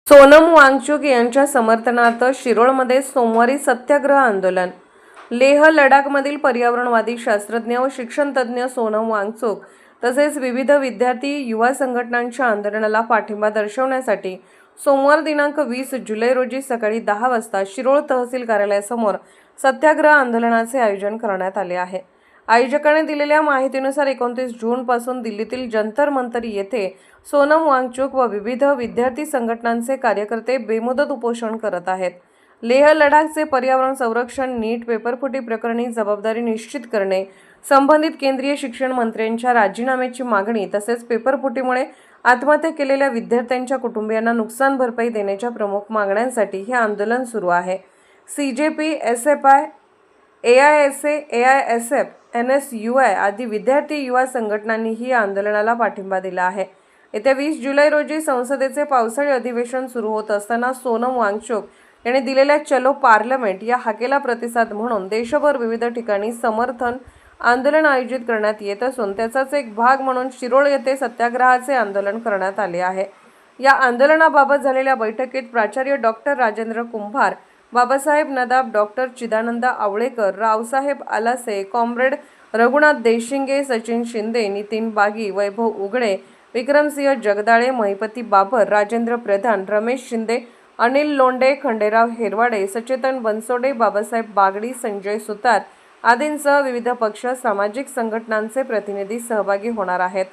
सोनम वांगचुक यांच्या समर्थनार्थ शिरोळमध्ये सोमवारी सत्याग्रह आंदोलन. लेह लडाखमधील पर्यावरणवादी शास्त्रज्ञ व शिक्षणतज्ज्ञ सोनम वांगचुक तसेच विविध विद्यार्थी युवा संघटनांच्या आंदोलनाला पाठिंबा दर्शवण्यासाठी सोमवार दिनांक 20 जुलै रोजी सकाळी 10 वाजता शिरोळ तहसील कार्यालयासमोर सत्याग्रह आंदोलनाचे आयोजन करण्यात आले आहे. आयोजकांनी दिलेल्या माहितीनुसार 29 जूनपासून दिल्लीतील जंतर मंतर येथे सोनम वांगचुक व विविध विद्यार्थी संघटनांचे कार्यकर्ते बेमुदत उपोषण करत आहेत. लेह लडाखचे पर्यावरण संरक्षण, नीट पेपरफुटी प्रकरणी जबाबदारी निश्चित करणे, संबंधित केंद्रीय शिक्षण मंत्र्यांच्या राजीनाम्याची मागणी तसेच पेपरफुटीमुळे आत्महत्या केलेल्या विद्यार्थ्यांच्या कुटुंबियांना नुकसान भरपाई देण्याच्या प्रमुख मागण्यांसाठी हे आंदोलन सुरू आहे. CJP, SFI, AISA, AISF, NSUI आदी विद्यार्थी युवा संघटनांनीही या आंदोलनाला पाठिंबा दिला आहे. येत्या 20 जुलै रोजी संसदेचे पावसाळी अधिवेशन सुरू होत असताना सोनम वांगचुक यांनी दिलेल्या चलो पार्लमेंट या हाकेला प्रतिसाद म्हणून देशभर विविध ठिकाणी समर्थन आंदोलन आयोजित करण्यात येत असून त्याचाच एक भाग म्हणून शिरोळ येथे सत्याग्रहाचे आंदोलन करण्यात आले आहे. या आंदोलनाबाबत झालेल्या बैठकीत प्राचार्य डॉक्टर राजेंद्र कुंभार, बाबासाहेब नदाब, डॉक्टर चिदानंद आवळेकर, रावसाहेब आलासे, कॉम्रेड रघुनाथ देशिंगे, सचिन शिंदे, नितीन बागी, वैभव उघडे, विक्रमसिंह जगदाळे, महिपती बाबर, राजेंद्र प्रधान, रमेश शिंदे, अनिल लोंढे, खंडेराव हेरवाडे, सचेतन बनसोडे, बाबासाहेब बागडी, संजय सुतार आदींसह विविध पक्ष, सामाजिक संघटनांचे प्रतिनिधी सहभागी होणार आहेत.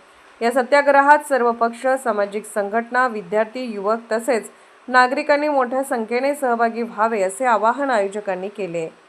या सत्याग्रहात सर्व पक्ष, सामाजिक संघटना, विद्यार्थी, युवक तसेच नागरिकांनी मोठ्या संख्येने सहभागी व्हावे असे आवाहन आयोजकांनी केले.